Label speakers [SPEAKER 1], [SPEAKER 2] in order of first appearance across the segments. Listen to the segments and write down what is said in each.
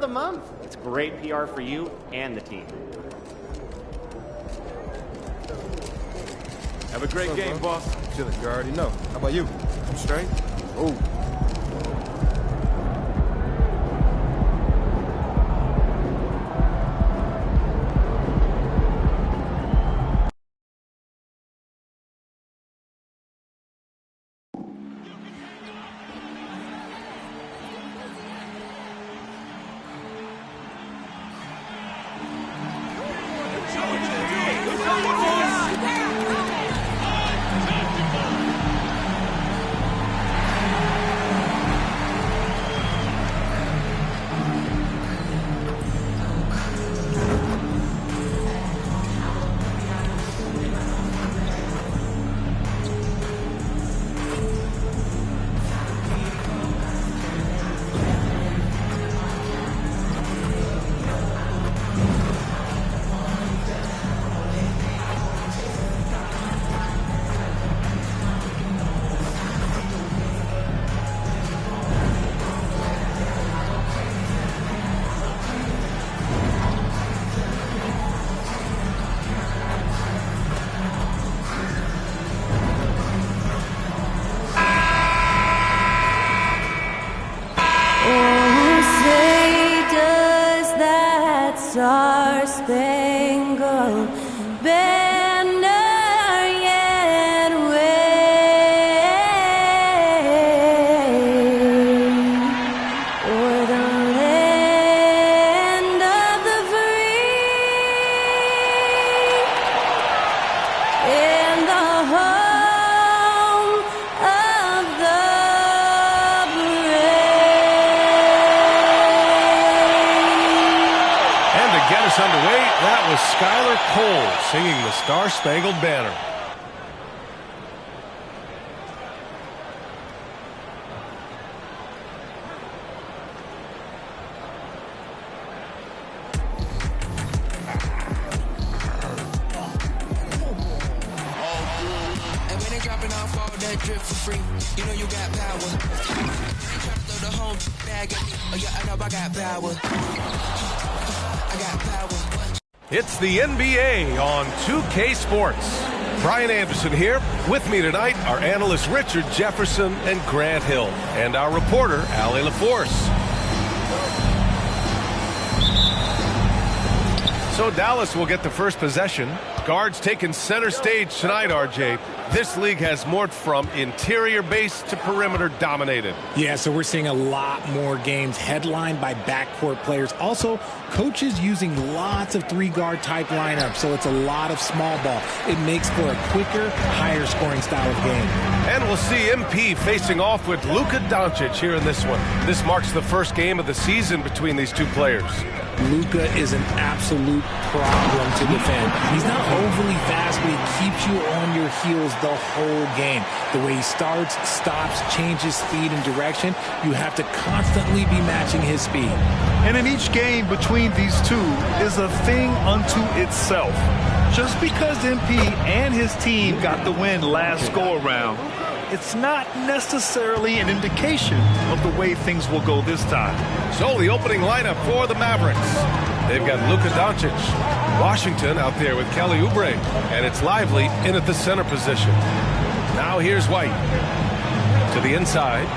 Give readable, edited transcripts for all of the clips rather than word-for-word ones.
[SPEAKER 1] the month. It's great PR for you and the team.
[SPEAKER 2] Have a great game, boss.
[SPEAKER 3] Chilling, you already know. How about you?
[SPEAKER 2] I'm straight.
[SPEAKER 3] Oh.
[SPEAKER 4] Star-Spangled Banner yet wave o'er the land of the free and the home of the
[SPEAKER 5] Get us underway. That was Skylar Cole singing the Star-Spangled Banner.
[SPEAKER 6] And when they dropping off all that drip for free, you know you got power. They try to throw the home bag at me. Oh yeah, I know I got power.
[SPEAKER 5] It's the NBA on 2K Sports. Brian Anderson here. With me tonight, our analysts Richard Jefferson and Grant Hill, and our reporter, Allie LaForce. So Dallas will get the first possession. Guards taking center stage tonight, RJ. This league has morphed from interior base to perimeter dominated.
[SPEAKER 7] Yeah, so we're seeing a lot more games headlined by backcourt players. Also, coaches using lots of three-guard type lineups, so it's a lot of small ball. It makes for a quicker, higher scoring style of game.
[SPEAKER 5] And we'll see MP facing off with Luka Doncic here in this one. This marks the first game of the season between these two players.
[SPEAKER 7] Luka is an absolute problem to defend. He's not overly fast, but he keeps you on your heels the whole game. The way he starts, stops, changes speed and direction, you have to constantly be matching his speed.
[SPEAKER 8] And in each game between these two is a thing unto itself. Just because MP and his team got the win last go-around, it's not necessarily an indication of the way things will go this time.
[SPEAKER 5] So the opening lineup for the Mavericks. They've got Luka Doncic, Washington out there with Kelly Oubre, and it's Lively in at the center position. Now here's White to the inside.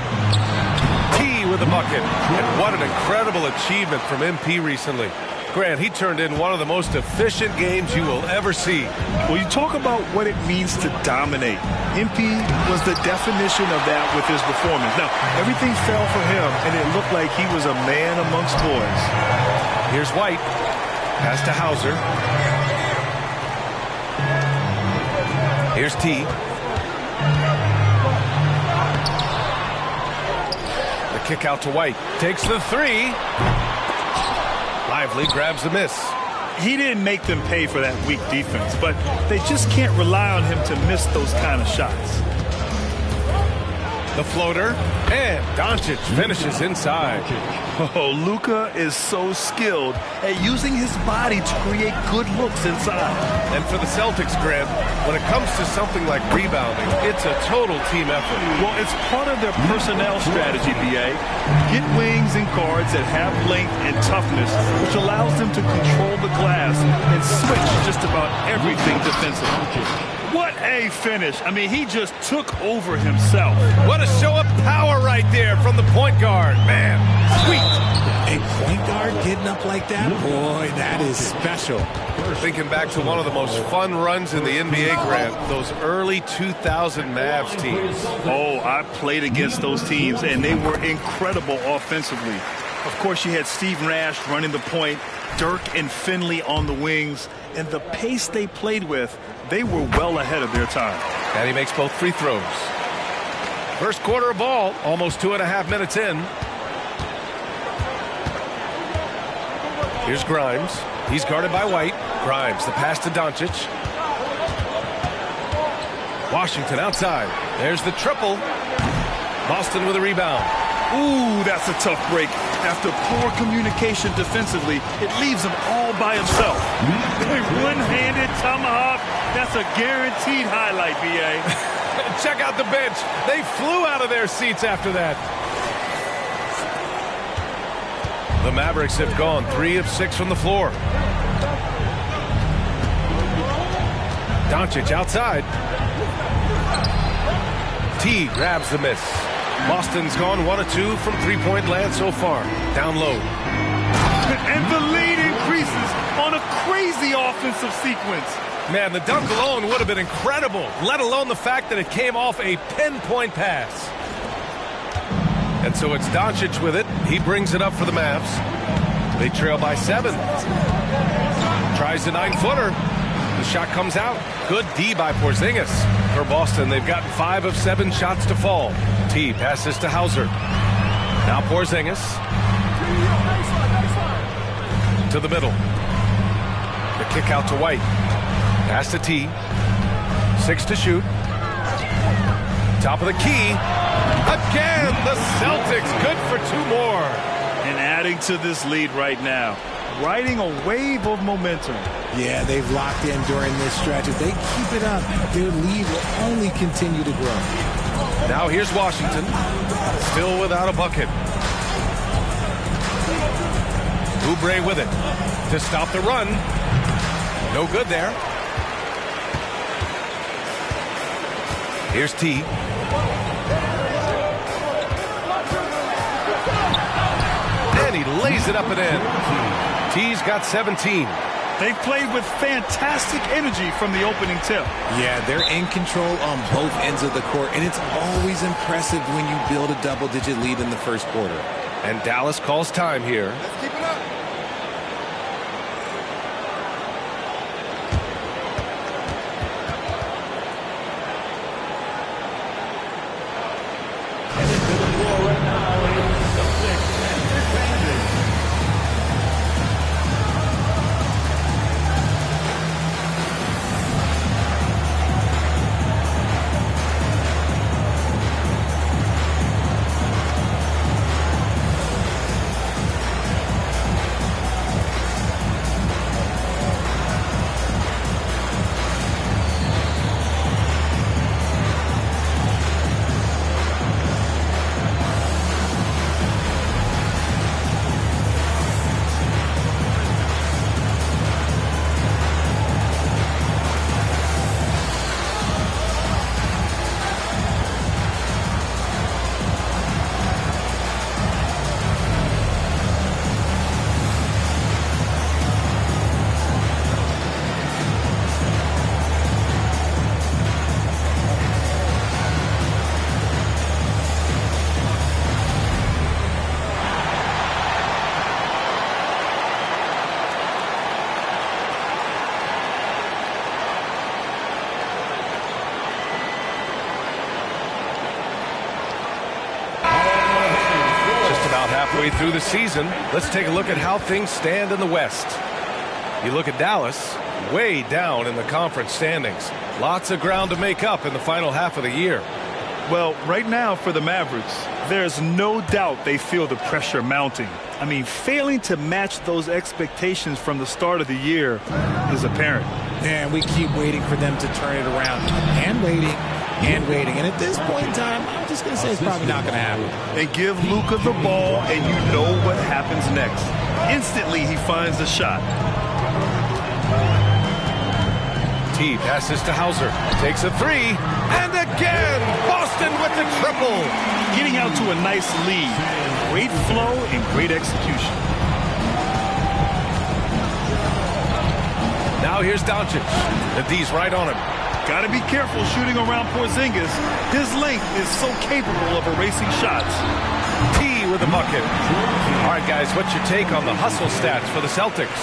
[SPEAKER 5] T with the bucket. And what an incredible achievement from MP recently. Grant, he turned in one of the most efficient games you will ever see.
[SPEAKER 8] Well, you talk about what it means to dominate. MP was the definition of that with his performance. Now, everything fell for him, and it looked like he was a man amongst boys.
[SPEAKER 5] Here's White. Pass to Hauser. Here's T. The kick out to White. Takes the three. Lively grabs the miss.
[SPEAKER 8] He didn't make them pay for that weak defense, but they just can't rely on him to miss those kind of shots.
[SPEAKER 5] The floater, and Doncic finishes inside.
[SPEAKER 8] Oh, Luka is so skilled at using his body to create good looks inside.
[SPEAKER 5] And for the Celtics, Grant, when it comes to something like rebounding, it's a total team effort.
[SPEAKER 8] Well, it's part of their personnel strategy, BA. Get wings and guards that have length and toughness, which allows them to control the glass and switch just about everything defensively. What a finish. I mean, he just took over himself.
[SPEAKER 5] What a show of power right there from the point guard. Man, sweet.
[SPEAKER 7] A point guard getting up like that? Boy, that is special.
[SPEAKER 5] Thinking back to one of the most fun runs in the NBA, Grant, those early 2000 Mavs teams.
[SPEAKER 8] Oh, I played against those teams, and they were incredible offensively. Of course, you had Steve Nash running the point, Dirk and Finley on the wings, and the pace they played with, they were well ahead of their time.
[SPEAKER 5] And he makes both free throws. First quarter of ball, almost 2.5 minutes in. Here's Grimes. He's guarded by White. Grimes, the pass to Doncic. Washington outside. There's the triple. Boston with a rebound.
[SPEAKER 8] Ooh, that's a tough break. After poor communication defensively, it leaves him all by himself. A one-handed tomahawk. That's a guaranteed highlight, BA.
[SPEAKER 5] Check out the bench. They flew out of their seats after that. The Mavericks have gone 3 of 6 from the floor. Doncic outside. T grabs the miss. Boston's gone 1 of 2 from three-point land so far. Down low.
[SPEAKER 8] And the lead increases on a crazy offensive sequence.
[SPEAKER 5] Man, the dunk alone would have been incredible, let alone the fact that it came off a pinpoint pass. And so it's Doncic with it. He brings it up for the Mavs. They trail by 7. Tries a 9-footer. The shot comes out. Good D by Porzingis. For Boston, they've gotten 5 of 7 shots to fall. T passes to Hauser. Now Porzingis. To the middle. The kick out to White. Pass to T. 6 to shoot. Top of the key. Again, the Celtics good for 2 more.
[SPEAKER 8] And adding to this lead right now. Riding a wave of momentum.
[SPEAKER 7] Yeah, they've locked in during this stretch. If they keep it up, their lead will only continue to grow.
[SPEAKER 5] Now here's Washington. Still without a bucket. Oubre with it. To stop the run. No good there. Here's T. And he lays it up and in. T's got 17.
[SPEAKER 8] They've played with fantastic energy from the opening tip.
[SPEAKER 7] Yeah, they're in control on both ends of the court, and it's always impressive when you build a double-digit lead in the first quarter.
[SPEAKER 5] And Dallas calls time here.
[SPEAKER 3] Let's keep it up.
[SPEAKER 5] Halfway through the season, let's take a look at how things stand in the West. You look at Dallas, way down in the conference standings. Lots of ground to make up in the final half of the year.
[SPEAKER 8] Well, right now for the Mavericks, there's no doubt they feel the pressure mounting. I mean, failing to match those expectations from the start of the year is apparent.
[SPEAKER 7] And we keep waiting for them to turn it around. And waiting. And waiting. And at this point in time, I'm just going to say it's probably not going to happen.
[SPEAKER 8] And give Luka the ball, and you know what happens next. Instantly, he finds a shot.
[SPEAKER 5] T passes to Hauser. Takes a three. And again, Boston with the triple.
[SPEAKER 8] Getting out to a nice lead. Great flow and great execution.
[SPEAKER 5] Now here's Doncic. The D's right on him.
[SPEAKER 8] Got to be careful shooting around Porzingis. His length is so capable of erasing shots.
[SPEAKER 5] T with the bucket. All right, guys, what's your take on the hustle stats for the Celtics?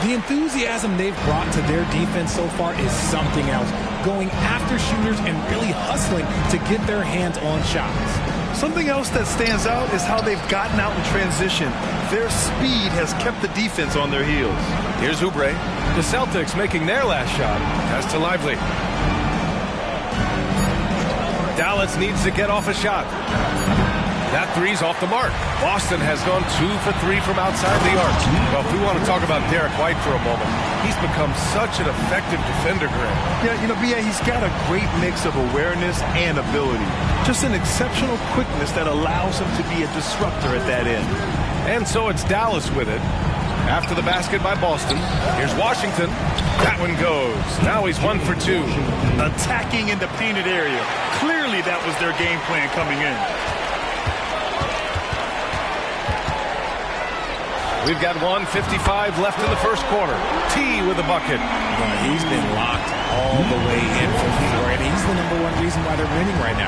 [SPEAKER 7] The enthusiasm they've brought to their defense so far is something else. Going after shooters and really hustling to get their hands on shots.
[SPEAKER 8] Something else that stands out is how they've gotten out in transition. Their speed has kept the defense on their heels.
[SPEAKER 5] Here's Oubre. The Celtics making their last shot. Pass to Lively. Dallas needs to get off a shot. That three's off the mark. Boston has gone 2 for 3 from outside the arc. Well, if we want to talk about Derek White for a moment, he's become such an effective defender, Greg.
[SPEAKER 8] Yeah, you know, B.A., he's got a great mix of awareness and ability. Just an exceptional quickness that allows him to be a disruptor at that end.
[SPEAKER 5] And so it's Dallas with it. After the basket by Boston, here's Washington. That one goes. Now he's 1 for 2.
[SPEAKER 8] Attacking in the painted area. Clearly that was their game plan coming in.
[SPEAKER 5] We've got 1:55 left in the first quarter. T with the bucket.
[SPEAKER 7] He's been locked all the way in from floor, and he's the #1 reason why they're winning right now.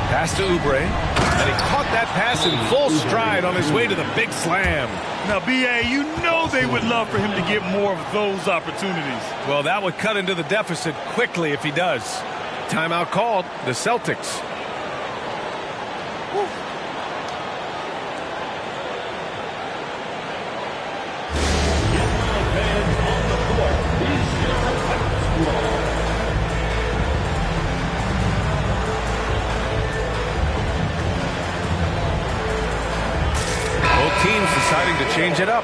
[SPEAKER 5] Pass to Oubre, and he caught that pass in full stride on his way to the big slam.
[SPEAKER 8] Now, B.A., you know they would love for him to get more of those opportunities.
[SPEAKER 5] Well, that would cut into the deficit quickly if he does. Timeout called. The Celtics. Woo. Teams deciding to change it up.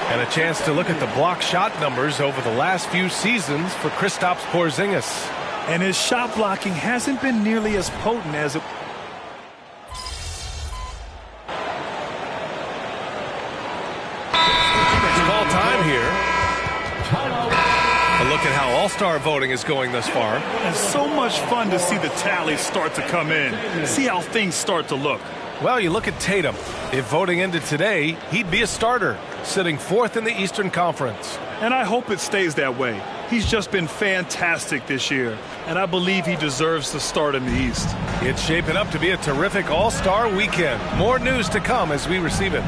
[SPEAKER 5] And a chance to look at the block shot numbers over the last few seasons for Kristaps Porzingis.
[SPEAKER 8] And his shot blocking hasn't been nearly as potent as it...
[SPEAKER 5] It's call time here. A look at how All-Star voting is going thus far.
[SPEAKER 8] And so much fun to see the tallies start to come in. See how things start to look.
[SPEAKER 5] Well, you look at Tatum. If voting ended today, he'd be a starter, sitting 4th in the Eastern Conference.
[SPEAKER 8] And I hope it stays that way. He's just been fantastic this year, and I believe he deserves to start in the East.
[SPEAKER 5] It's shaping up to be a terrific All-Star weekend. More news to come as we receive it.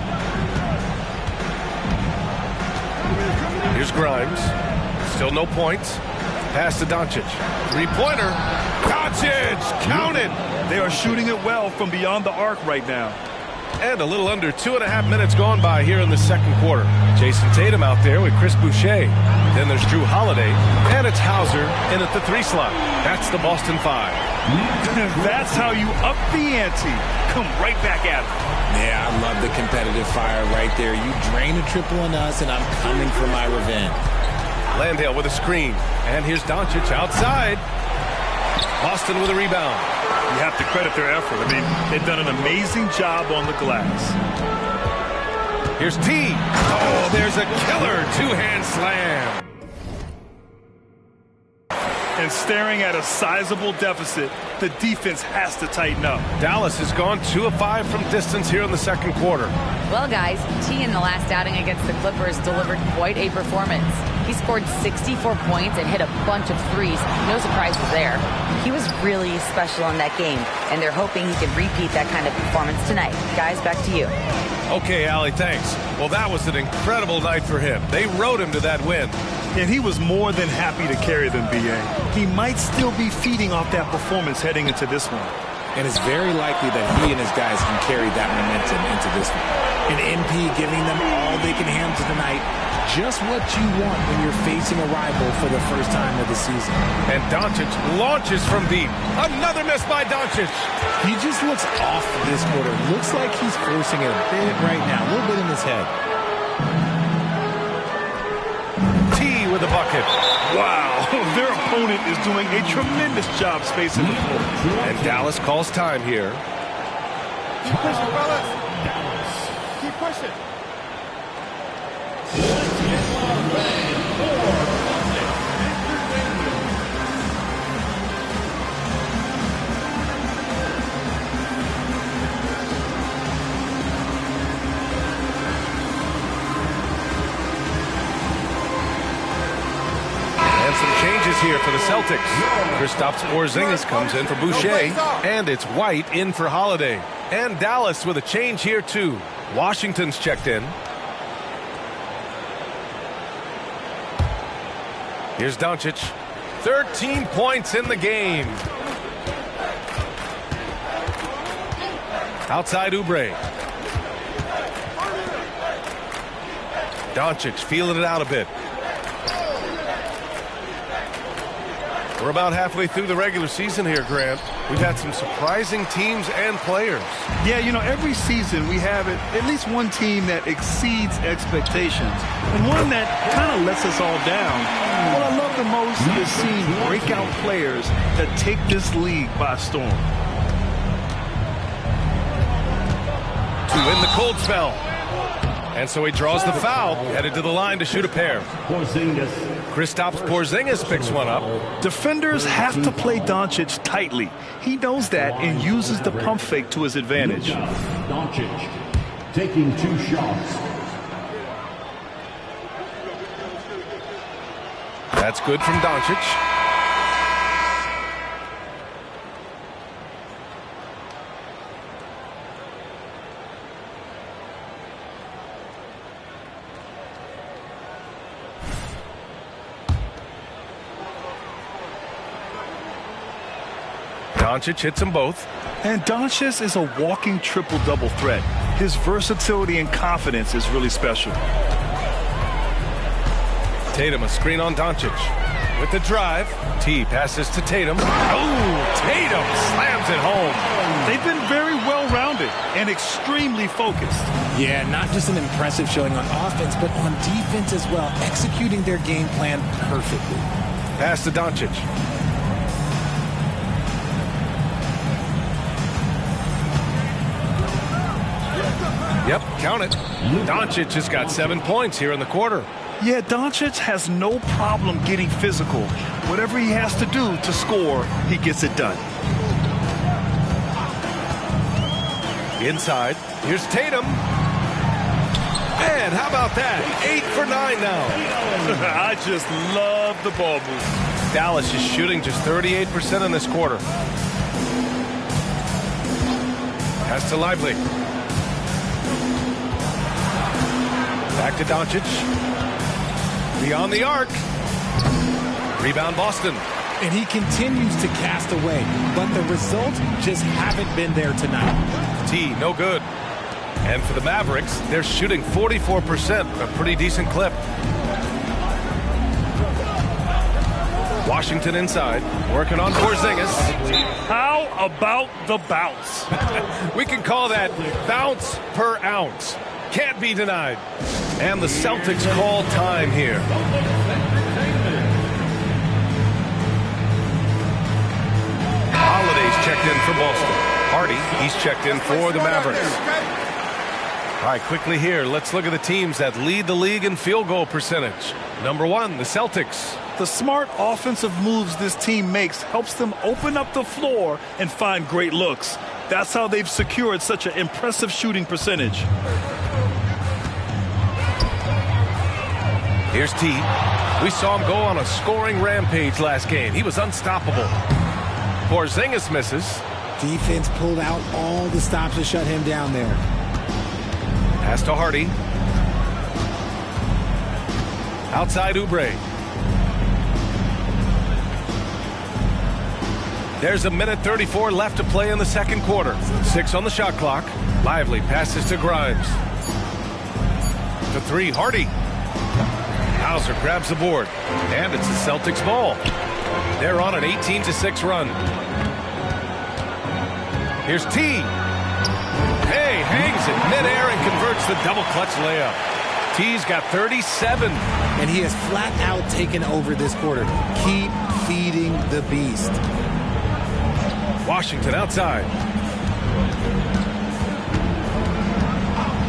[SPEAKER 5] Here's Grimes. Still no points. Pass to Doncic. Three-pointer. Doncic! Counted!
[SPEAKER 8] They are shooting it well from beyond the arc right now.
[SPEAKER 5] And a little under 2.5 minutes gone by here in the second quarter. Jason Tatum out there with Chris Boucher. Then there's Drew Holiday. And it's Hauser in at the 3 slot. That's the Boston 5.
[SPEAKER 8] That's how you up the ante. Come right back at it.
[SPEAKER 7] Yeah, I love the competitive fire right there. You drain a triple on us, and I'm coming for my revenge.
[SPEAKER 5] Landale with a screen. And here's Doncic outside. Boston with a rebound.
[SPEAKER 8] You have to credit their effort. I mean, they've done an amazing job on the glass.
[SPEAKER 5] Here's T. Oh, there's a killer two-hand slam.
[SPEAKER 8] And staring at a sizable deficit, the defense has to tighten up.
[SPEAKER 5] Dallas has gone 2 of 5 from distance here in the second quarter.
[SPEAKER 2] Well, guys, T in the last outing against the Clippers delivered quite a performance. He scored 64 points and hit a bunch of threes. No surprises there. He was really special in that game, and they're hoping he can repeat that kind of performance tonight. Guys, back to you.
[SPEAKER 5] Okay, Allie, thanks. Well, that was an incredible night for him. They rode him to that win.
[SPEAKER 8] And he was more than happy to carry them, B.A. He might still be feeding off that performance heading into this one.
[SPEAKER 7] And it's very likely that he and his guys can carry that momentum into this one. And MP giving them all they can handle tonight. Just what you want when you're facing a rival for the first time of the season.
[SPEAKER 5] And Doncic launches from deep. Another miss by Doncic.
[SPEAKER 7] He just looks off this quarter. Looks like he's forcing it a bit right now. A little bit in his head.
[SPEAKER 5] T with a bucket.
[SPEAKER 8] Wow, their opponent is doing a tremendous job spacing the floor.
[SPEAKER 5] And Dallas calls time here.
[SPEAKER 3] Keep pushing, fellas. Keep pushing.
[SPEAKER 5] Here for the Celtics. Kristaps Porzingis comes in for Boucher, and it's White in for Holiday. And Dallas with a change here too. Washington's checked in. Here's Doncic. 13 points in the game. Outside Oubre. Doncic feeling it out a bit. We're about halfway through the regular season here, Grant. We've had some surprising teams and players.
[SPEAKER 8] Yeah, you know, every season we have at least one team that exceeds expectations and one that kind of lets us all down. What I love the most is seeing breakout players that take this league by storm.
[SPEAKER 5] To win the cold spell. And so he draws the foul, headed to the line to shoot a pair. Kristaps Porzingis picks one up.
[SPEAKER 8] Defenders have to play Doncic tightly. He knows that and uses the pump fake to his advantage.
[SPEAKER 9] Doncic taking 2 shots.
[SPEAKER 5] That's good from Doncic. Doncic hits them both.
[SPEAKER 8] And Doncic is a walking triple-double threat. His versatility and confidence is really special.
[SPEAKER 5] Tatum, a screen on Doncic. With the drive, T passes to Tatum. Oh, Tatum slams it home.
[SPEAKER 8] They've been very well-rounded and extremely focused.
[SPEAKER 7] Yeah, not just an impressive showing on offense, but on defense as well, executing their game plan perfectly.
[SPEAKER 5] Pass to Doncic. Yep, count it. Doncic has got 7 points here in the quarter.
[SPEAKER 8] Yeah, Doncic has no problem getting physical. Whatever he has to do to score, he gets it done.
[SPEAKER 5] Inside, here's Tatum. Man, how about that? 8 for 9 now.
[SPEAKER 8] I just love the ball movement.
[SPEAKER 5] Dallas is shooting just 38% in this quarter. Pass to Lively. Back to Doncic. Beyond the arc. Rebound Boston.
[SPEAKER 7] And he continues to cast away, but the results just haven't been there tonight.
[SPEAKER 5] T, no good. And for the Mavericks, they're shooting 44%, a pretty decent clip. Washington inside, working on Porzingis.
[SPEAKER 8] How about the bounce?
[SPEAKER 5] We can call that bounce per ounce. Can't be denied. And the Celtics call time here. Holiday's checked in for Boston. Hardy, he's checked in for the Mavericks. All right, quickly here, let's look at the teams that lead the league in field goal percentage. Number 1, the Celtics.
[SPEAKER 8] The smart offensive moves this team makes helps them open up the floor and find great looks. That's how they've secured such an impressive shooting percentage.
[SPEAKER 5] Here's T. We saw him go on a scoring rampage last game. He was unstoppable. Porzingis misses.
[SPEAKER 7] Defense pulled out all the stops to shut him down there.
[SPEAKER 5] Pass to Hardy. Outside Oubre. There's a minute 34 left to play in the second quarter. 6 on the shot clock. Lively passes to Grimes. To 3, Hardy. Hauser grabs the board. And it's the Celtics ball. They're on an 18-6 run. Here's T. Hey, hangs it midair and converts the double clutch layup. T's got 37.
[SPEAKER 7] And he has flat out taken over this quarter. Keep feeding the beast.
[SPEAKER 5] Washington outside.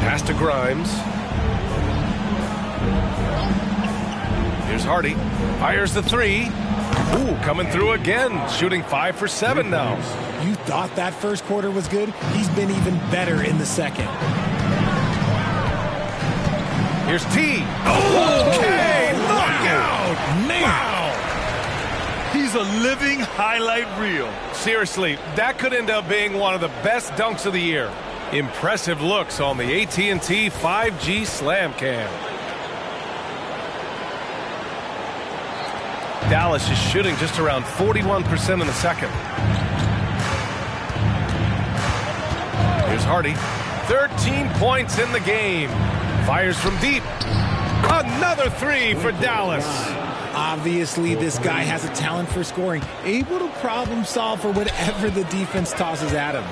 [SPEAKER 5] Pass to Grimes. Here's Hardy. Fires the 3. Ooh, coming through again. Shooting 5 for 7 now.
[SPEAKER 7] You thought that first quarter was good? He's been even better in the second.
[SPEAKER 5] Here's T. Okay, knockout.
[SPEAKER 7] Man.
[SPEAKER 5] Wow.
[SPEAKER 8] He's a living highlight reel.
[SPEAKER 5] Seriously, that could end up being one of the best dunks of the year. Impressive looks on the AT&T 5G Slam Cam. Dallas is shooting just around 41% in the second. Here's Hardy. 13 points in the game. Fires from deep. Another 3 for Dallas.
[SPEAKER 7] Obviously, this guy has a talent for scoring, able to problem solve for whatever the defense tosses at him.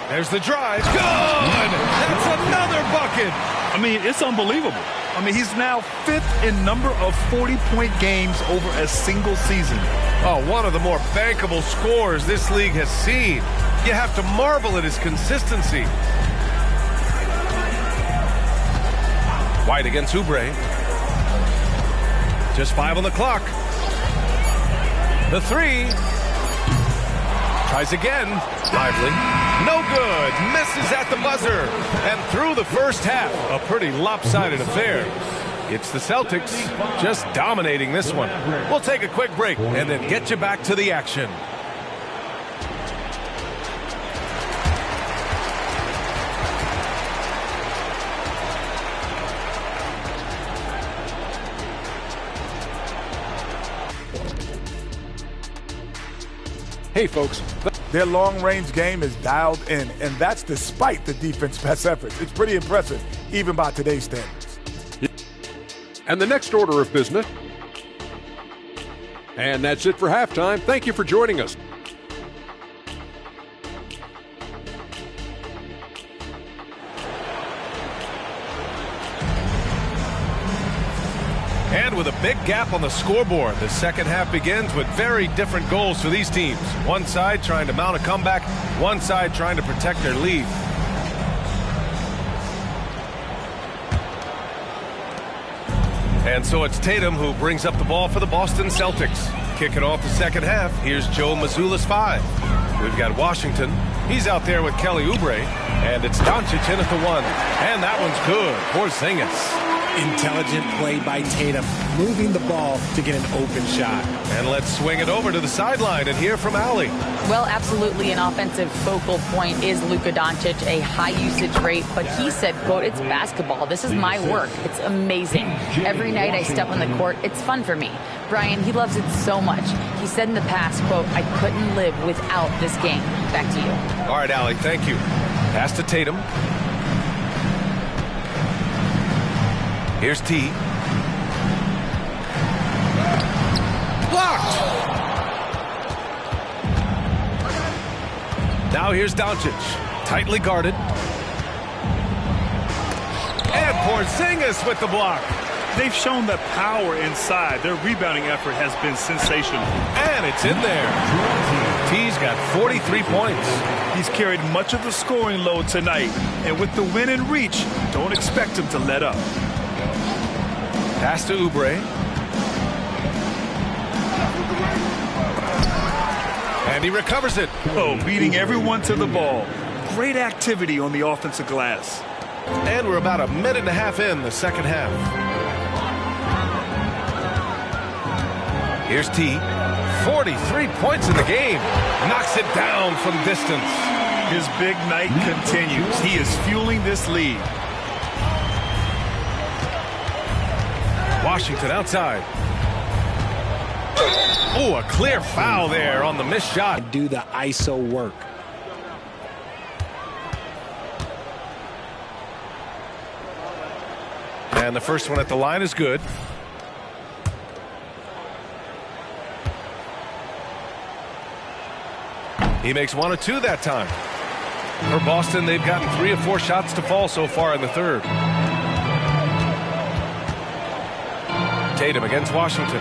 [SPEAKER 5] There's the drive. Good! That's another bucket.
[SPEAKER 8] I mean, it's unbelievable. I mean, he's now 5th in number of 40-point games over a single season.
[SPEAKER 5] Oh, one of the more bankable scores this league has seen. You have to marvel at his consistency. White against Oubre. Just 5 on the clock. The 3. Tries again. Lively. No good. Misses at the buzzer. And through the first half, a pretty lopsided affair. It's the Celtics just dominating this one. We'll take a quick break and then get you back to the action.
[SPEAKER 10] Hey, folks. Their long-range game is dialed in, and that's despite the defense's best efforts. It's pretty impressive, even by today's standards.
[SPEAKER 11] And the next order of business. And that's it for halftime. Thank you for joining us.
[SPEAKER 5] And with a big gap on the scoreboard, the second half begins with very different goals for these teams. One side trying to mount a comeback, one side trying to protect their lead. And so it's Tatum who brings up the ball for the Boston Celtics. Kicking off the second half, here's Joe Mazzulla's 5. We've got Washington. He's out there with Kelly Oubre. And it's Doncic in at the 1. And that one's good for Porzingis.
[SPEAKER 7] Intelligent play by Tatum, moving the ball to get an open shot.
[SPEAKER 5] And let's swing it over to the sideline and hear from Allie.
[SPEAKER 2] Well, absolutely an offensive focal point is Luka Doncic, a high usage rate, but he said, quote, "It's basketball. This is my work. It's amazing. Every night I step on the court, it's fun for me." Brian, he loves it so much. He said in the past, quote, "I couldn't live without this game." Back to you.
[SPEAKER 5] All right, Allie, thank you. Pass to Tatum. Here's T. Blocked! Now here's Doncic. Tightly guarded. And Porzingis with the block.
[SPEAKER 8] They've shown that power inside. Their rebounding effort has been sensational.
[SPEAKER 5] And it's in there. T's got 43 points.
[SPEAKER 8] He's carried much of the scoring load tonight. And with the win in reach, don't expect him to let up.
[SPEAKER 5] Pass to Oubre. And he recovers it.
[SPEAKER 8] Oh, beating everyone to the ball. Great activity on the offensive glass.
[SPEAKER 5] And we're about a minute and a half in the second half. Here's T. 43 points in the game. Knocks it down from distance.
[SPEAKER 8] His big night continues. He is fueling this lead.
[SPEAKER 5] Washington outside. Oh, a clear foul there on the missed shot.
[SPEAKER 7] Do the ISO work.
[SPEAKER 5] And the first one at the line is good. He makes 1 of 2 that time. For Boston, they've gotten 3 of 4 shots to fall so far in the third. Tatum against Washington.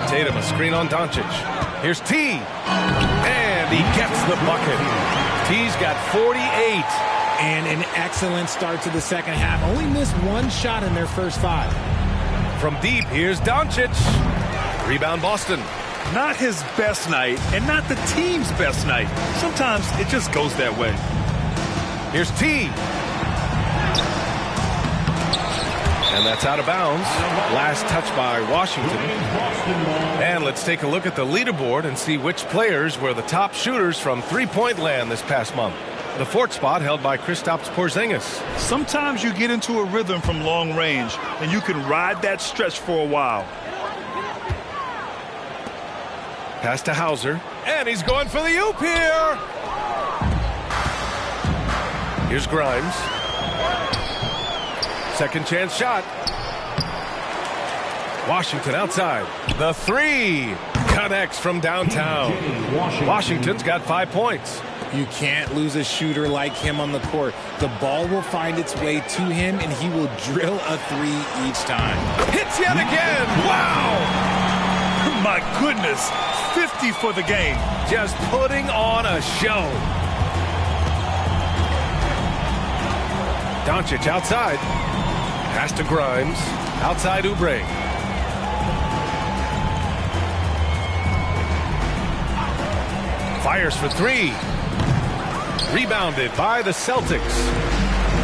[SPEAKER 5] Tatum, a screen on Doncic. Here's T. And he gets the bucket. T's got 48.
[SPEAKER 7] And an excellent start to the second half. Only missed 1 shot in their first 5.
[SPEAKER 5] From deep, here's Doncic. Rebound Boston.
[SPEAKER 8] Not his best night, and not the team's best night. Sometimes it just goes that way.
[SPEAKER 5] Here's T. And that's out of bounds. Last touch by Washington. And let's take a look at the leaderboard and see which players were the top shooters from three-point land this past month. The 4th spot held by Kristaps Porzingis.
[SPEAKER 8] Sometimes you get into a rhythm from long range, and you can ride that stretch for a while.
[SPEAKER 5] Pass to Hauser. And he's going for the oop here. Here's Grimes. Second chance shot. Washington outside. The 3 connects from downtown. Washington's got 5 points.
[SPEAKER 7] You can't lose a shooter like him on the court. The ball will find its way to him, and he will drill a 3 each time.
[SPEAKER 5] Hits yet again. Wow.
[SPEAKER 8] My goodness. 50 for the game.
[SPEAKER 5] Just putting on a show. Doncic outside. Pass to Grimes. Outside Oubre. Fires for 3. Rebounded by the Celtics.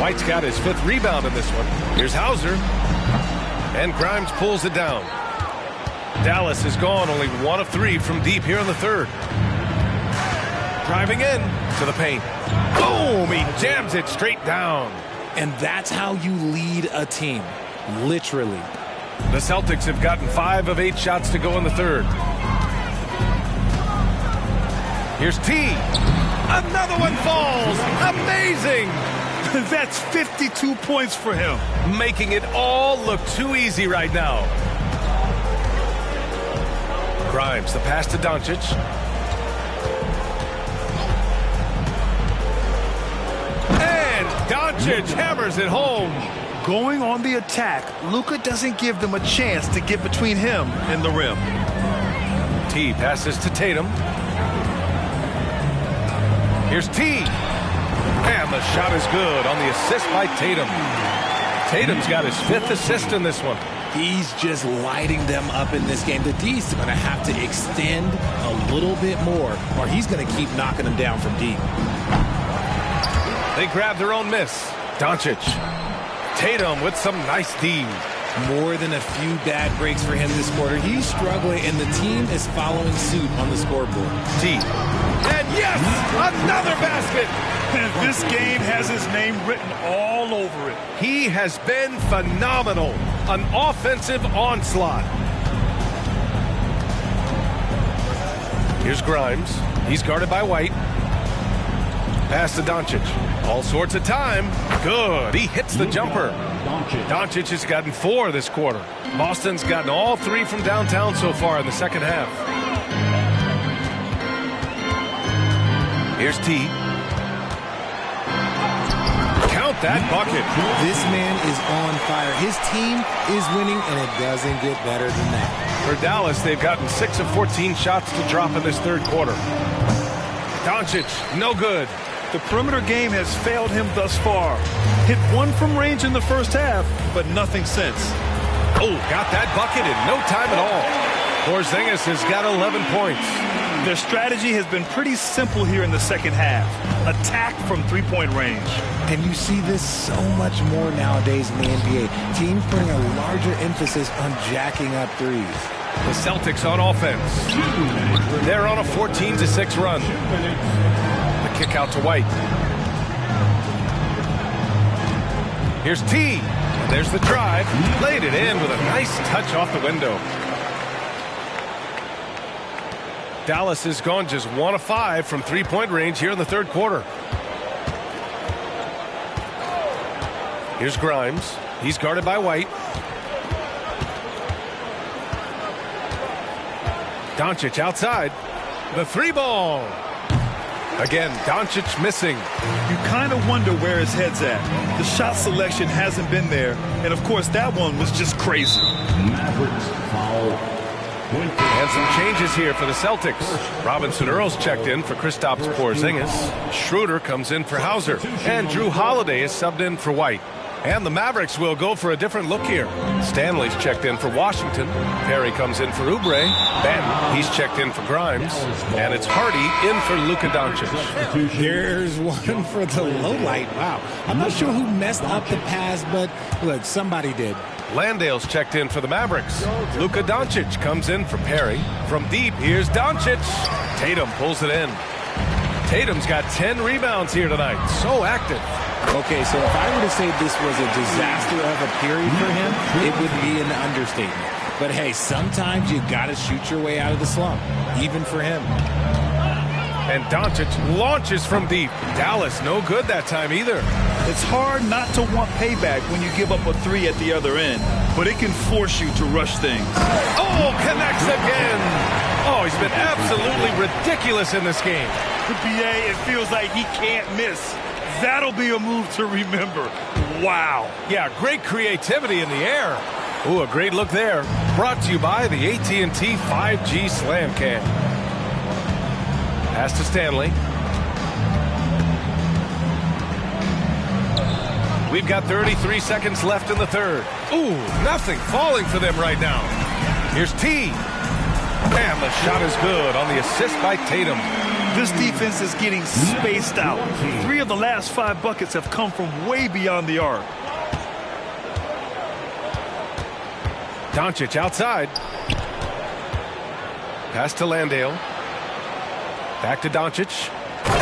[SPEAKER 5] White's got his 5th rebound in this one. Here's Hauser. And Grimes pulls it down. Dallas is gone only 1 of 3 from deep here in the third. Driving in to the paint. Boom! He jams it straight down.
[SPEAKER 7] And that's how you lead a team. Literally.
[SPEAKER 5] The Celtics have gotten 5 of 8 shots to go in the third. Here's T. Another one falls. Amazing.
[SPEAKER 8] That's 52 points for him.
[SPEAKER 5] Making it all look too easy right now. Grimes, the pass to Doncic. And Doncic hammers it home.
[SPEAKER 8] Going on the attack, Luka doesn't give them a chance to get between him and the rim.
[SPEAKER 5] T passes to Tatum. Here's T. And the shot is good on the assist by Tatum. Tatum's got his 5th assist in this one.
[SPEAKER 7] He's just lighting them up in this game. The D's going to have to extend a little bit more, or he's going to keep knocking them down from deep.
[SPEAKER 5] They grab their own miss. Doncic. Tatum with some nice D.
[SPEAKER 7] More than a few bad breaks for him this quarter. He's struggling, and the team is following suit on the scoreboard.
[SPEAKER 5] T. And yes, another basket.
[SPEAKER 8] And this game has his name written all over it.
[SPEAKER 5] He has been phenomenal. An offensive onslaught. Here's Grimes. He's guarded by White. Pass to Doncic. All sorts of time. Good. He hits the jumper. Doncic has gotten 4 this quarter. Boston's gotten all 3 from downtown so far in the second half. Here's T. Count that bucket.
[SPEAKER 7] This man is on fire. His team is winning, and it doesn't get better than that.
[SPEAKER 5] For Dallas, they've gotten 6 of 14 shots to drop in this third quarter. Doncic, no good.
[SPEAKER 8] The perimeter game has failed him thus far. Hit 1 from range in the first half, but nothing since.
[SPEAKER 5] Oh, got that bucket in no time at all. Porzingis has got 11 points.
[SPEAKER 8] Their strategy has been pretty simple here in the second half. Attack from three-point range.
[SPEAKER 7] And you see this so much more nowadays in the NBA. Teams putting a larger emphasis on jacking up threes.
[SPEAKER 5] The Celtics on offense. They're on a 14-6 run. The kick out to White. Here's T. There's the drive. Laid it in with a nice touch off the window. Dallas has gone just 1 of 5 from three-point range here in the third quarter. Here's Grimes. He's guarded by White. Doncic outside. The three ball. Again, Doncic missing.
[SPEAKER 8] You kind of wonder where his head's at. The shot selection hasn't been there. And, of course, that one was just crazy.
[SPEAKER 9] Mavericks foul.
[SPEAKER 5] And some changes here for the Celtics. Robinson Earls checked in for Kristaps Porzingis. Schroeder comes in for Hauser. And Drew Holiday is subbed in for White. And the Mavericks will go for a different look here. Stanley's checked in for Washington. Perry comes in for Oubre. Ben, he's checked in for Grimes. And it's Hardy in for Luka Doncic.
[SPEAKER 7] There's one for the low light. Wow. I'm not sure who messed up the pass, but look, somebody did.
[SPEAKER 5] Landale's checked in for the Mavericks. Luka Doncic comes in for Perry. From deep, here's Doncic. Tatum pulls it in. Tatum's got 10 rebounds here tonight. So active.
[SPEAKER 7] Okay, so if I were to say this was a disaster of a period for him, it would be an understatement. But hey, sometimes you got to shoot your way out of the slump, even for him.
[SPEAKER 5] And Doncic launches from deep. Dallas no good that time either.
[SPEAKER 8] It's hard not to want payback when you give up a three at the other end, but it can force you to rush things.
[SPEAKER 5] Oh, connects again. Oh, he's been absolutely ridiculous in this game.
[SPEAKER 8] The BA, it feels like he can't miss. That'll be a move to remember. Wow.
[SPEAKER 5] Yeah, great creativity in the air. Ooh, a great look there. Brought to you by the AT&T 5G Slam Cam. Pass to Stanley. We've got 33 seconds left in the third. Ooh, nothing falling for them right now. Here's T. And the shot is good on the assist by Tatum.
[SPEAKER 8] This defense is getting spaced out. 3 of the last 5 buckets have come from way beyond the arc.
[SPEAKER 5] Doncic outside. Pass to Landale. Back to Doncic.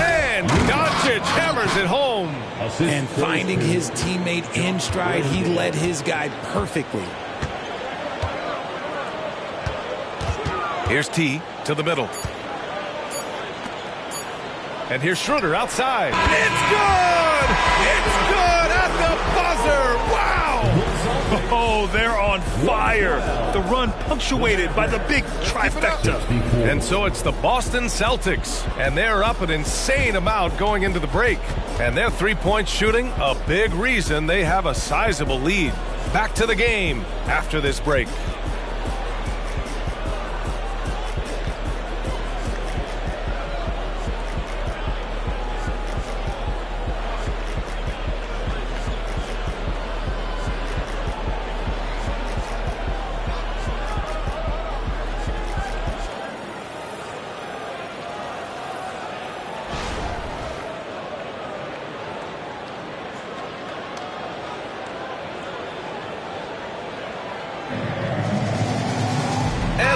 [SPEAKER 5] And Doncic hammers it home.
[SPEAKER 7] And finding his teammate in stride, he led his guy perfectly.
[SPEAKER 5] Here's T to the middle. And here's Schroeder outside. It's good! It's good at the buzzer! Wow!
[SPEAKER 8] Oh, they're on fire. The run punctuated by the big trifecta.
[SPEAKER 5] And so it's the Boston Celtics. And they're up an insane amount going into the break. And their three-point shooting, a big reason they have a sizable lead. Back to the game after this break.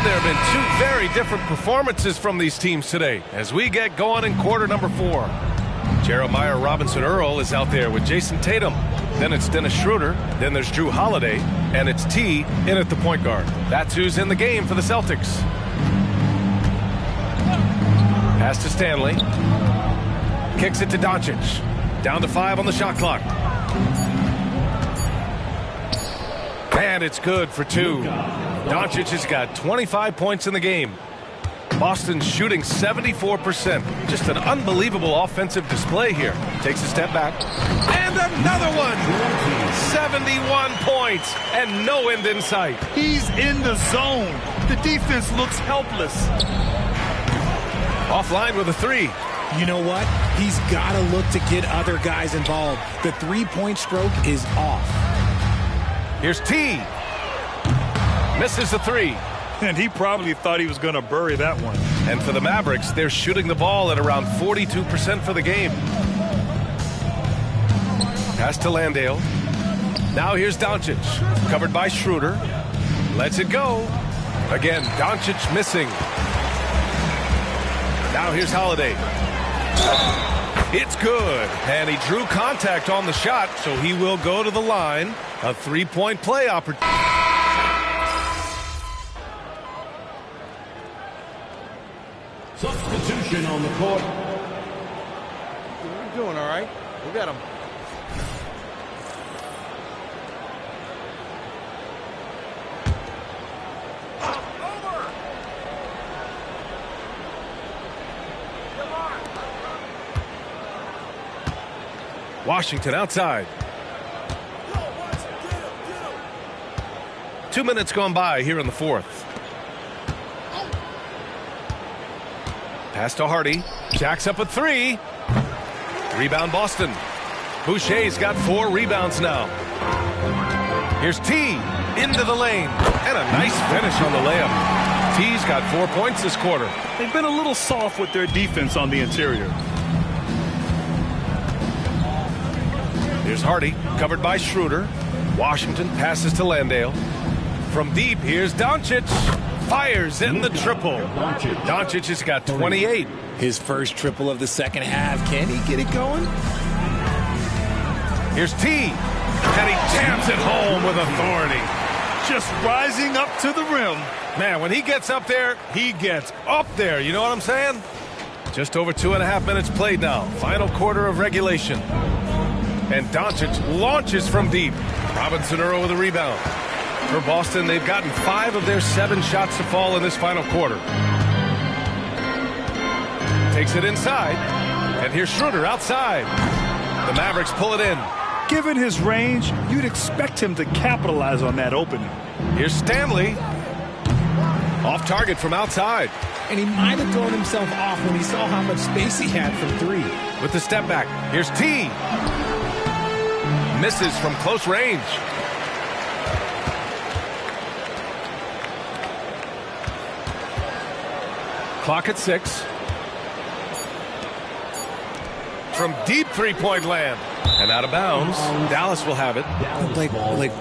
[SPEAKER 5] There have been 2 very different performances from these teams today as we get going in quarter number 4. Jeremiah Robinson Earl is out there with Jason Tatum. Then it's Dennis Schroeder. Then there's Drew Holiday. And it's T in at the point guard. That's who's in the game for the Celtics. Pass to Stanley. Kicks it to Doncic. Down to 5 on the shot clock. And it's good for 2. Doncic has got 25 points in the game. Boston's shooting 74%. Just an unbelievable offensive display here. Takes a step back. And another one! 71 points and no end in sight.
[SPEAKER 8] He's in the zone. The defense looks helpless.
[SPEAKER 5] Offline with a 3.
[SPEAKER 7] You know what? He's got to look to get other guys involved. The three-point stroke is off.
[SPEAKER 5] Here's T. Misses the 3.
[SPEAKER 8] And he probably thought he was going to bury that one.
[SPEAKER 5] And for the Mavericks, they're shooting the ball at around 42% for the game. Pass to Landale. Now here's Doncic. Covered by Schroeder. Lets it go. Again, Doncic missing. Now here's Holiday. It's good. And he drew contact on the shot, so he will go to the line. A 3-point play opportunity.
[SPEAKER 9] Action on the court.
[SPEAKER 3] We're doing all right. We got him.
[SPEAKER 5] Washington outside. 2 minutes gone by here in the fourth. Pass to Hardy. Jacks up a three. Rebound Boston. Boucher's got 4 rebounds now. Here's T into the lane. And a nice finish on the layup. T's got 4 points this quarter.
[SPEAKER 8] They've been a little soft with their defense on the interior.
[SPEAKER 5] Here's Hardy, covered by Schroeder. Washington passes to Landale. From deep, here's Doncic. Fires in the triple. Doncic has got 28.
[SPEAKER 7] His first triple of the second half. Can he get it going?
[SPEAKER 5] Here's T. And he jams it home with authority.
[SPEAKER 8] Just rising up to the rim.
[SPEAKER 5] Man, when he gets up there, he gets up there. You know what I'm saying? Just over 2.5 minutes played now. Final quarter of regulation. And Doncic launches from deep. Robinson Earl with a rebound. For Boston, they've gotten 5 of their 7 shots to fall in this final quarter. Takes it inside. And here's Schroeder outside. The Mavericks pull it in.
[SPEAKER 8] Given his range, you'd expect him to capitalize on that opening.
[SPEAKER 5] Here's Stanley. Off target from outside.
[SPEAKER 7] And he might have thrown himself off when he saw how much space he had from 3.
[SPEAKER 5] With the step back. Here's T. Misses from close range. Clock at 6. From deep three-point land. And out of bounds. Dallas will have it.
[SPEAKER 7] Like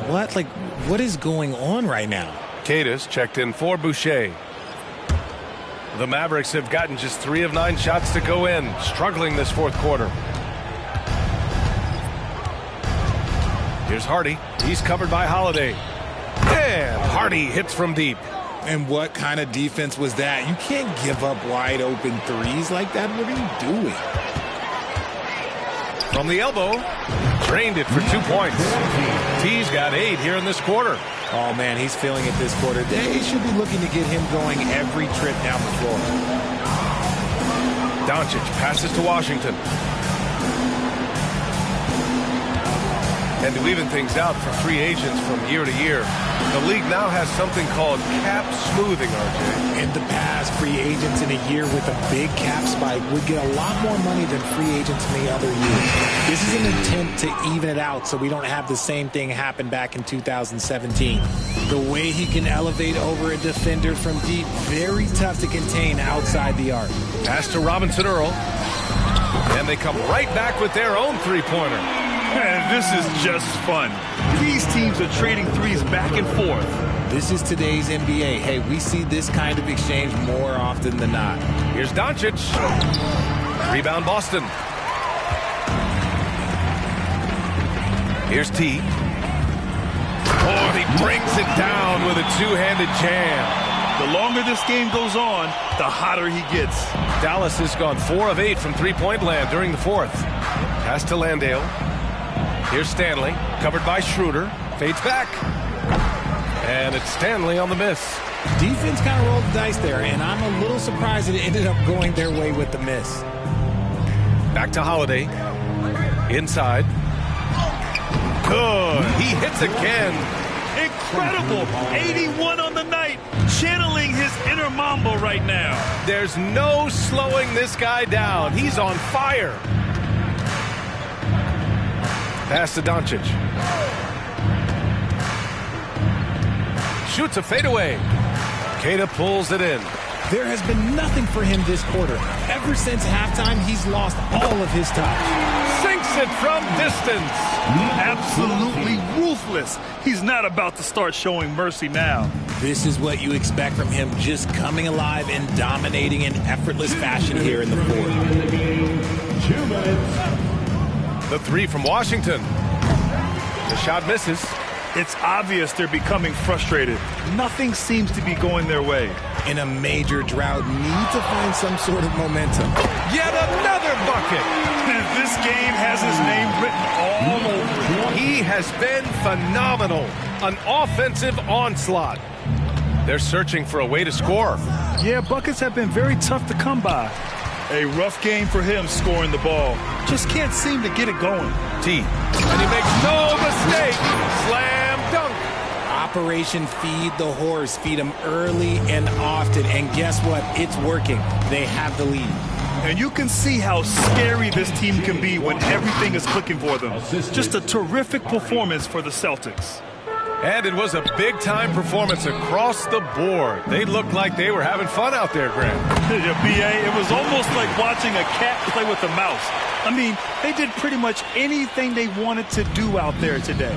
[SPEAKER 7] what? Like, what is going on right now?
[SPEAKER 5] Cadis checked in for Boucher. The Mavericks have gotten just 3 of 9 shots to go in. Struggling this fourth quarter. Here's Hardy. He's covered by Holiday. And Hardy hits from deep.
[SPEAKER 7] And what kind of defense was that? You can't give up wide open threes like that. What are you doing?
[SPEAKER 5] From the elbow. Drained it for 2 points. T's got 8 here in this quarter.
[SPEAKER 7] Oh, man, he's feeling it this quarter. They should be looking to get him going every trip down the floor.
[SPEAKER 5] Doncic passes to Washington. And to even things out for free agents from year to year, the league now has something called cap smoothing, RJ.
[SPEAKER 7] In the past, free agents in a year with a big cap spike would get a lot more money than free agents in the other years. This is an attempt to even it out so we don't have the same thing happen back in 2017. The way he can elevate over a defender from deep, very tough to contain outside the arc.
[SPEAKER 5] Pass to Robinson Earl. And they come right back with their own three-pointer.
[SPEAKER 8] Man, this is just fun. These teams are trading threes back and forth.
[SPEAKER 7] This is today's NBA. Hey, we see this kind of exchange more often than not.
[SPEAKER 5] Here's Doncic. Rebound Boston. Here's T. Oh, he brings it down with a two-handed jam.
[SPEAKER 8] The longer this game goes on, the hotter he gets.
[SPEAKER 5] Dallas has gone 4 of 8 from three-point land during the fourth. Pass to Landale. Here's Stanley, covered by Schroeder. Fades back. And it's Stanley on the miss.
[SPEAKER 7] Defense kind of rolled the dice there, and I'm a little surprised that it ended up going their way with the miss.
[SPEAKER 5] Back to Holiday. Inside. Good. He hits again.
[SPEAKER 8] Incredible. 81 on the night. Channeling his inner Mamba right now.
[SPEAKER 5] There's no slowing this guy down. He's on fire. Pass to Doncic. Shoots a fadeaway. Queta pulls it in.
[SPEAKER 7] There has been nothing for him this quarter. Ever since halftime, he's lost all of his touch.
[SPEAKER 5] Sinks it from distance.
[SPEAKER 8] Absolutely ruthless. He's not about to start showing mercy now.
[SPEAKER 7] This is what you expect from him, just coming alive and dominating in effortless fashion here in the fourth.
[SPEAKER 9] 2 minutes.
[SPEAKER 5] The three from Washington. The shot misses.
[SPEAKER 8] It's obvious they're becoming frustrated. Nothing seems to be going their way.
[SPEAKER 7] in a major drought need to find some sort of momentum.
[SPEAKER 5] Yet another bucket.
[SPEAKER 8] This game has his name written all over it.
[SPEAKER 5] He has been phenomenal. An offensive onslaught. They're searching for a way to score.
[SPEAKER 8] Yeah, buckets have been very tough to come by. A rough game for him scoring the ball. Just can't seem to get it going.
[SPEAKER 5] T. And he makes no mistake. Slam dunk.
[SPEAKER 7] Operation Feed the Horse. Feed him early and often. And guess what? It's working. They have the lead.
[SPEAKER 8] And you can see how scary this team can be when everything is clicking for them. Just a terrific performance for the Celtics.
[SPEAKER 5] And it was a big-time performance across the board. They looked like they were having fun out there, Grant.
[SPEAKER 8] Yeah, B.A., it was almost like watching a cat play with a mouse. I mean, they did pretty much anything they wanted to do out there today.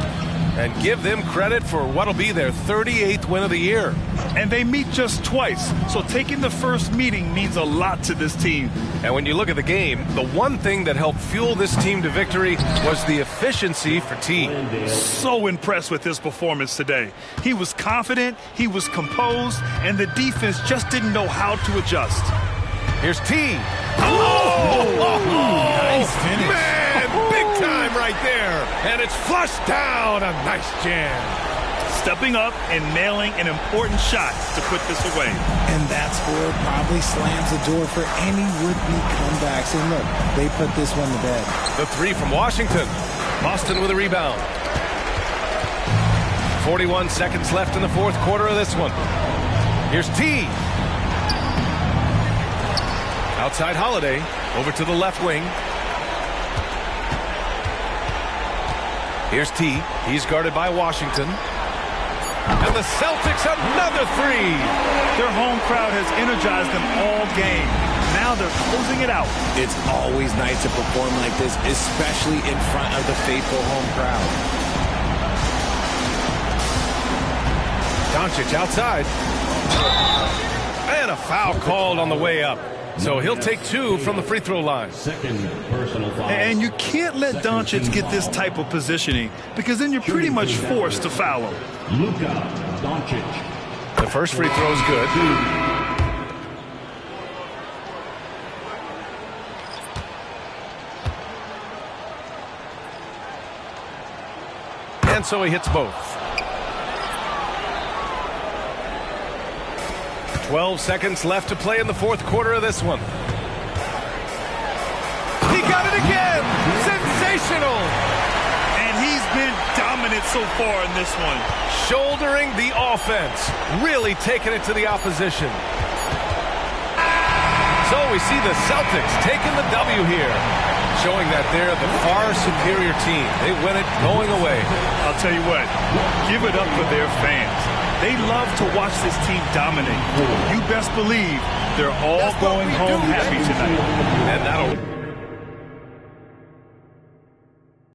[SPEAKER 5] And give them credit for what'll be their 38th win of the year.
[SPEAKER 8] And they meet just twice, so taking the first meeting means a lot to this team.
[SPEAKER 5] And when you look at the game, the one thing that helped fuel this team to victory was the efficiency for T.
[SPEAKER 8] So impressed with his performance today. He was confident, he was composed, and the defense just didn't know how to adjust.
[SPEAKER 5] Here's T. Oh!
[SPEAKER 7] Nice finish.
[SPEAKER 5] Man, big time right there. And it's flushed down. A nice jam.
[SPEAKER 8] Stepping up and nailing an important shot to put this away.
[SPEAKER 7] And that score probably slams the door for any would-be comebacks. And look, they put this one to bed.
[SPEAKER 5] The three from Washington. Boston with a rebound. 41 seconds left in the fourth quarter of this one. Here's T. Outside Holiday, over to the left wing. Here's T. He's guarded by Washington. And the Celtics, another three.
[SPEAKER 8] Their home crowd has energized them all game. Now they're closing it out.
[SPEAKER 7] It's always nice to perform like this, especially in front of the faithful home crowd.
[SPEAKER 5] Doncic outside. And a foul called on the way up. So he'll take two from the free throw line.
[SPEAKER 9] Second personal foul.
[SPEAKER 8] And you can't let Doncic get this type of positioning because then you're pretty much forced to foul him.
[SPEAKER 9] Luka Doncic.
[SPEAKER 5] The first free throw is good. And so he hits both. 12 seconds left to play in the fourth quarter of this one. He got it again! Sensational!
[SPEAKER 8] And he's been dominant so far in this one.
[SPEAKER 5] Shouldering the offense. Really taking it to the opposition. So we see the Celtics taking the W here. Showing that they're the far superior team. They win it going away.
[SPEAKER 8] I'll tell you what, give it up for their fans. They love to watch this team dominate. You best believe they're all going home happy tonight.
[SPEAKER 5] And that'll...